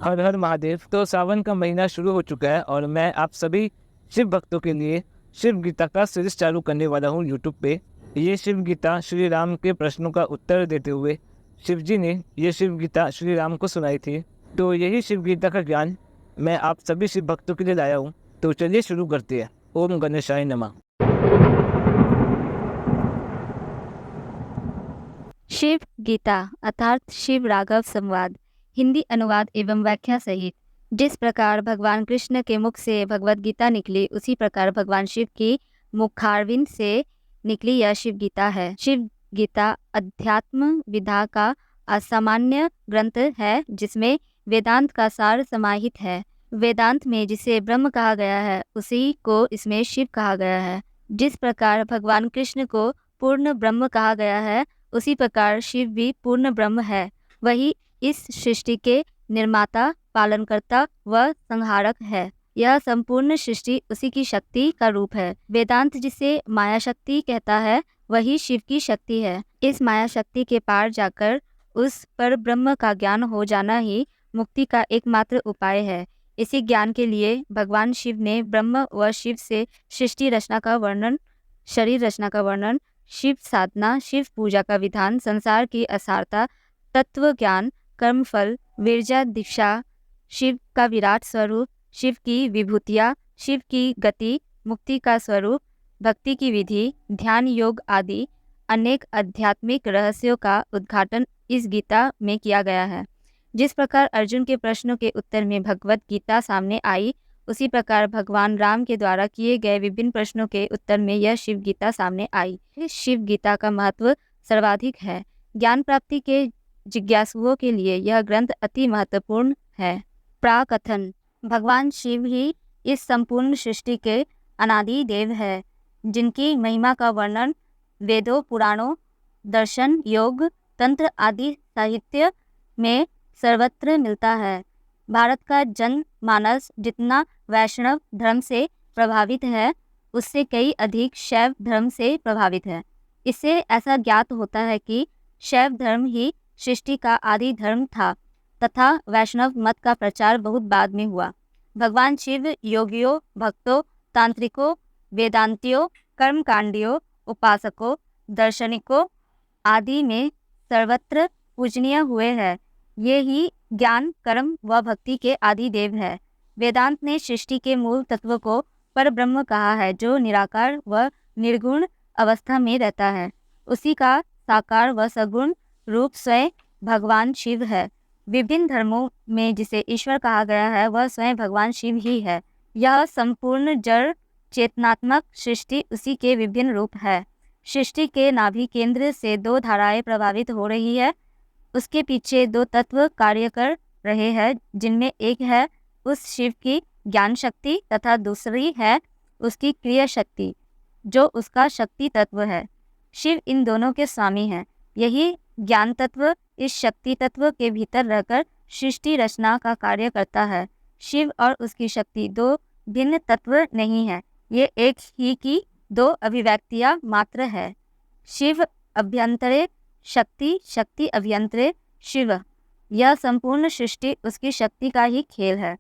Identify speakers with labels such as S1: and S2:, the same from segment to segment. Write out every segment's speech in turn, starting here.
S1: हर हर महादेव। तो सावन का महीना शुरू हो चुका है और मैं आप सभी शिव भक्तों के लिए शिव गीता का सीरीज चालू करने वाला हूँ यूट्यूब पे। ये शिव गीता श्री राम के प्रश्नों का उत्तर देते हुए शिव जी ने ये शिव गीता श्री राम को सुनाई थी। तो यही शिव गीता का ज्ञान मैं आप सभी शिव भक्तों के लिए लाया हूँ। तो चलिए शुरू करते हैं। ओम गणेशाय नमः।
S2: शिव गीता अर्थात शिव राघव संवाद, हिंदी अनुवाद एवं व्याख्या सहित। जिस प्रकार भगवान कृष्ण के मुख से भगवत गीता निकली, उसी प्रकार भगवान शिव की मुखारविंद से निकली यह शिव गीता है। शिव गीता अध्यात्म विधा का असामान्य ग्रंथ है, जिसमें वेदांत का सार समाहित है। वेदांत में जिसे ब्रह्म कहा गया है, उसी को इसमें शिव कहा गया है। जिस प्रकार भगवान कृष्ण को पूर्ण ब्रह्म कहा गया है, उसी प्रकार शिव भी पूर्ण ब्रह्म है। वही इस सृष्टि के निर्माता, पालनकर्ता व संहारक है। यह संपूर्ण सृष्टि उसी की शक्ति का रूप है। वेदांत जिसे माया शक्ति कहता है, वही शिव की शक्ति है। इस माया शक्ति के पार जाकर उस पर ब्रह्म का ज्ञान हो जाना ही मुक्ति का एकमात्र उपाय है। इसी ज्ञान के लिए भगवान शिव ने ब्रह्म व शिव से सृष्टि रचना का वर्णन, शरीर रचना का वर्णन, शिव साधना, शिव पूजा का विधान, संसार की असारता, तत्व ज्ञान, कर्मफल, विरजा दीक्षा, शिव का विराट स्वरूप, शिव की विभूतियाँ, शिव की गति, मुक्ति का स्वरूप, भक्ति की विधि, ध्यान योग आदि अनेक आध्यात्मिक रहस्यों का उद्घाटन इस गीता में किया गया है। जिस प्रकार अर्जुन के प्रश्नों के उत्तर में भगवत गीता सामने आई, उसी प्रकार भगवान राम के द्वारा किए गए विभिन्न प्रश्नों के उत्तर में यह शिव गीता सामने आई। इस शिव गीता का महत्व सर्वाधिक है। ज्ञान प्राप्ति के जिज्ञासुओं के लिए यह ग्रंथ अति महत्वपूर्ण है। प्राकथन: भगवान शिव ही इस संपूर्ण सृष्टि के अनादि देव है, जिनकी महिमा का वर्णन वेदों, पुराणों, दर्शन, योग, तंत्र आदि साहित्य में सर्वत्र मिलता है। भारत का जनमानस जितना वैष्णव धर्म से प्रभावित है, उससे कई अधिक शैव धर्म से प्रभावित है। इससे ऐसा ज्ञात होता है कि शैव धर्म ही सृष्टि का आदि धर्म था तथा वैष्णव मत का प्रचार बहुत बाद में हुआ। भगवान शिव योगियों, भक्तों, तांत्रिकों, वेदांतियों, कर्मकांडियों, उपासकों, दार्शनिकों आदि में सर्वत्र पूजनीय हुए हैं। ये ही ज्ञान, कर्म व भक्ति के आदि देव है। वेदांत ने सृष्टि के मूल तत्व को परब्रह्म कहा है, जो निराकार व निर्गुण अवस्था में रहता है। उसी का साकार व सगुण रूप स्वयं भगवान शिव है। विभिन्न धर्मों में जिसे ईश्वर कहा गया है, वह स्वयं भगवान शिव ही है। यह संपूर्ण जड़ चेतनात्मक सृष्टि उसी के विभिन्न रूप है। सृष्टि के नाभि केंद्र से दो धाराएं प्रभावित हो रही है। उसके पीछे दो तत्व कार्य कर रहे हैं, जिनमें एक है उस शिव की ज्ञान शक्ति तथा दूसरी है उसकी क्रिया शक्ति, जो उसका शक्ति तत्व है। शिव इन दोनों के स्वामी हैं। यही ज्ञान तत्व इस शक्ति तत्व के भीतर रहकर सृष्टि रचना का कार्य करता है। शिव और उसकी शक्ति दो भिन्न तत्व नहीं है, ये एक ही की दो अभिव्यक्तियां मात्र है। शिव अभ्यंतरे शक्ति, शक्ति अभ्यंतरे शिव। यह संपूर्ण सृष्टि उसकी शक्ति का ही खेल है,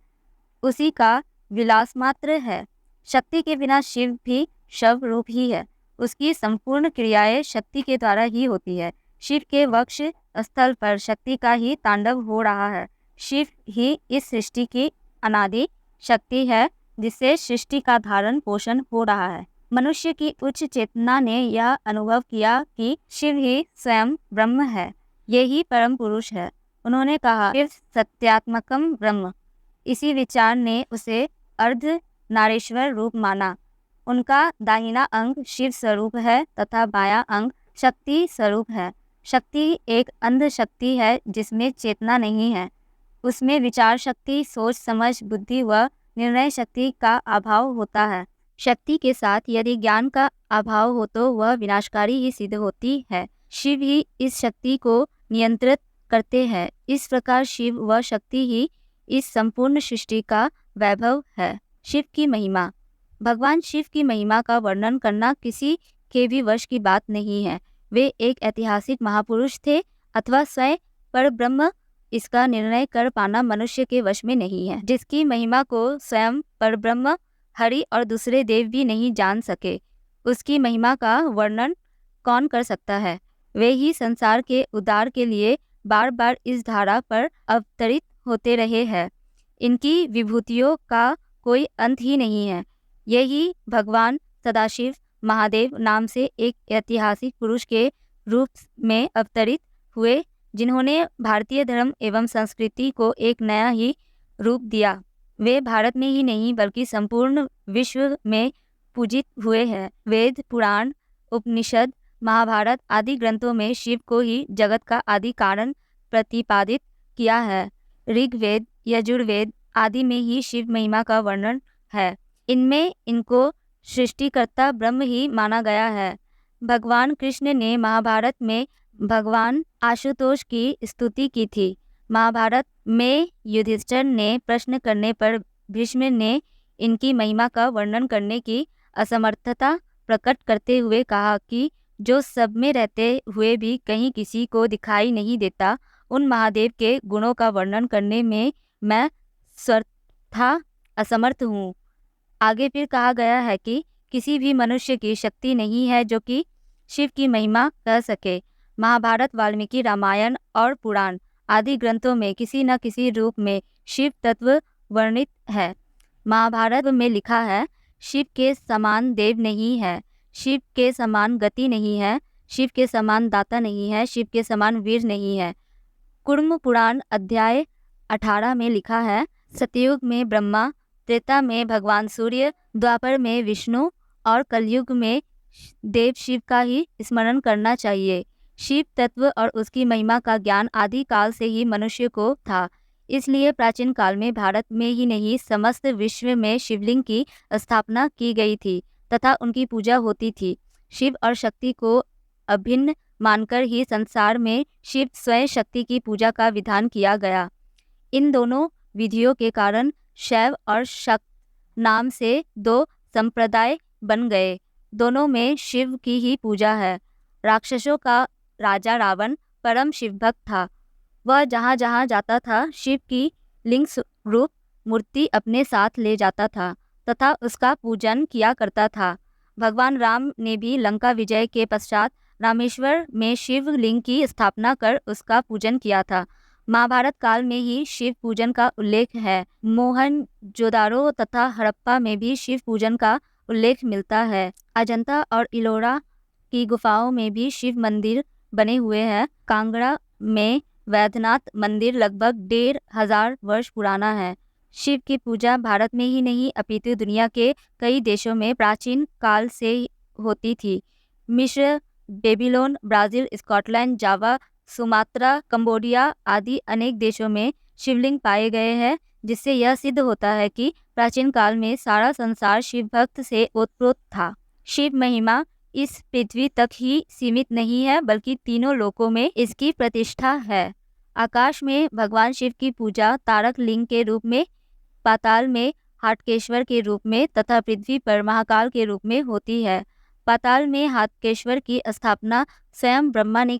S2: उसी का विलास मात्र है। शक्ति के बिना शिव भी शव रूप ही है। उसकी संपूर्ण क्रियाएं शक्ति के द्वारा ही होती है। शिव के वक्ष स्थल पर शक्ति का ही तांडव हो रहा है। शिव ही इस सृष्टि की अनादि शक्ति है, जिससे सृष्टि का धारण पोषण हो रहा है। मनुष्य की उच्च चेतना ने यह अनुभव किया कि शिव ही स्वयं ब्रह्म है, यही परम पुरुष है। उन्होंने कहा, शिव सत्यात्मकम ब्रह्म। इसी विचार ने उसे अर्ध नारीश्वर रूप माना। उनका दाहिना अंग शिव स्वरूप है तथा बायां अंग शक्ति स्वरूप है। शक्ति एक अंध शक्ति है, जिसमें चेतना नहीं है। उसमें विचार शक्ति, सोच समझ, बुद्धि व निर्णय शक्ति का अभाव होता है। शक्ति के साथ यदि ज्ञान का अभाव हो तो वह विनाशकारी ही सिद्ध होती है। शिव ही इस शक्ति को नियंत्रित करते हैं। इस प्रकार शिव व शक्ति ही इस संपूर्ण सृष्टि का वैभव है। शिव की महिमा। भगवान शिव की महिमा का वर्णन करना किसी के भी वश की बात नहीं है। वे एक ऐतिहासिक महापुरुष थे अथवा स्वयं परब्रह्म इसका निर्णय कर पाना मनुष्य के वश में नहीं है, जिसकी महिमा को स्वयं परब्रह्म हरि और दूसरे देव भी नहीं जान सके। उसकी महिमा का वर्णन कौन कर सकता है? वे ही संसार के उद्धार के लिए बार बार इस धारा पर अवतरित होते रहे हैं। इनकी विभूतियों का कोई अंत ही नहीं है। यही भगवान सदाशिव महादेव नाम से एक ऐतिहासिक पुरुष के रूप में अवतरित हुए, जिन्होंने भारतीय धर्म एवं संस्कृति को एक नया ही रूप दिया। वे भारत में ही नहीं बल्कि संपूर्ण विश्व में पूजित हुए हैं। वेद, पुराण, उपनिषद, महाभारत आदि ग्रंथों में शिव को ही जगत का आदि कारण प्रतिपादित किया है। ऋग्वेद, यजुर्वेद आदि में ही शिव महिमा का वर्णन है। इनमें इनको सृष्टिकर्ता ब्रह्म ही माना गया है। भगवान कृष्ण ने महाभारत में भगवान आशुतोष की स्तुति की थी। महाभारत में युधिष्ठिर ने प्रश्न करने पर भीष्म ने इनकी महिमा का वर्णन करने की असमर्थता प्रकट करते हुए कहा कि जो सब में रहते हुए भी कहीं किसी को दिखाई नहीं देता, उन महादेव के गुणों का वर्णन करने में मैं सर्वथा असमर्थ हूँ। आगे फिर कहा गया है कि किसी भी मनुष्य की शक्ति नहीं है जो कि शिव की महिमा कर सके। महाभारत, वाल्मीकि रामायण और पुराण आदि ग्रंथों में किसी न किसी रूप में शिव तत्व वर्णित है। महाभारत में लिखा है, शिव के समान देव नहीं है, शिव के समान गति नहीं है, शिव के समान दाता नहीं है, शिव के समान वीर नहीं है। कुर्म पुराण अध्याय 18 में लिखा है, सतयुग में ब्रह्मा, त्रेता में भगवान सूर्य, द्वापर में विष्णु और कलयुग में देव शिव का ही स्मरण करना चाहिए। शिव तत्व और उसकी महिमा का ज्ञान आदि काल से ही मनुष्य को था। इसलिए प्राचीन काल में भारत में ही नहीं समस्त विश्व में शिवलिंग की स्थापना की गई थी तथा उनकी पूजा होती थी। शिव और शक्ति को अभिन्न मानकर ही संसार में शिव स्वयं शक्ति की पूजा का विधान किया गया। इन दोनों विधियों के कारण शैव और शक्त नाम से दो संप्रदाय बन गए। दोनों में शिव की ही पूजा है। राक्षसों का राजा रावण परम शिव भक्त था। वह जहाँ जहाँ जाता था शिव की लिंग रूप मूर्ति अपने साथ ले जाता था तथा उसका पूजन किया करता था। भगवान राम ने भी लंका विजय के पश्चात रामेश्वर में शिव लिंग की स्थापना कर उसका पूजन किया था। महाभारत काल में ही शिव पूजन का उल्लेख है। मोहनजोदारो तथा हड़प्पा में भी शिव पूजन का उल्लेख मिलता है। अजंता और इलोरा की गुफाओं में भी शिव मंदिर बने हुए हैं। कांगड़ा में वैद्यनाथ मंदिर लगभग 1500 वर्ष पुराना है। शिव की पूजा भारत में ही नहीं अपितु दुनिया के कई देशों में प्राचीन काल से होती थी। मिस्र, बेबीलोन, ब्राज़ील, स्कॉटलैंड, जावा, सुमात्रा, कंबोडिया आदि अनेक देशों में शिवलिंग पाए गए हैं, जिससे यह सिद्ध होता है कि प्राचीन काल में सारा संसार शिव भक्त से ओतप्रोत था। शिव महिमा इस पृथ्वी तक ही सीमित नहीं है बल्कि तीनों लोकों में इसकी प्रतिष्ठा है। आकाश में भगवान शिव की पूजा तारक लिंग के रूप में, पाताल में हाटकेश्वर के रूप में तथा पृथ्वी पर महाकाल के रूप में होती है। पाताल में हाटकेश्वर की स्थापना स्वयं ब्रह्मा ने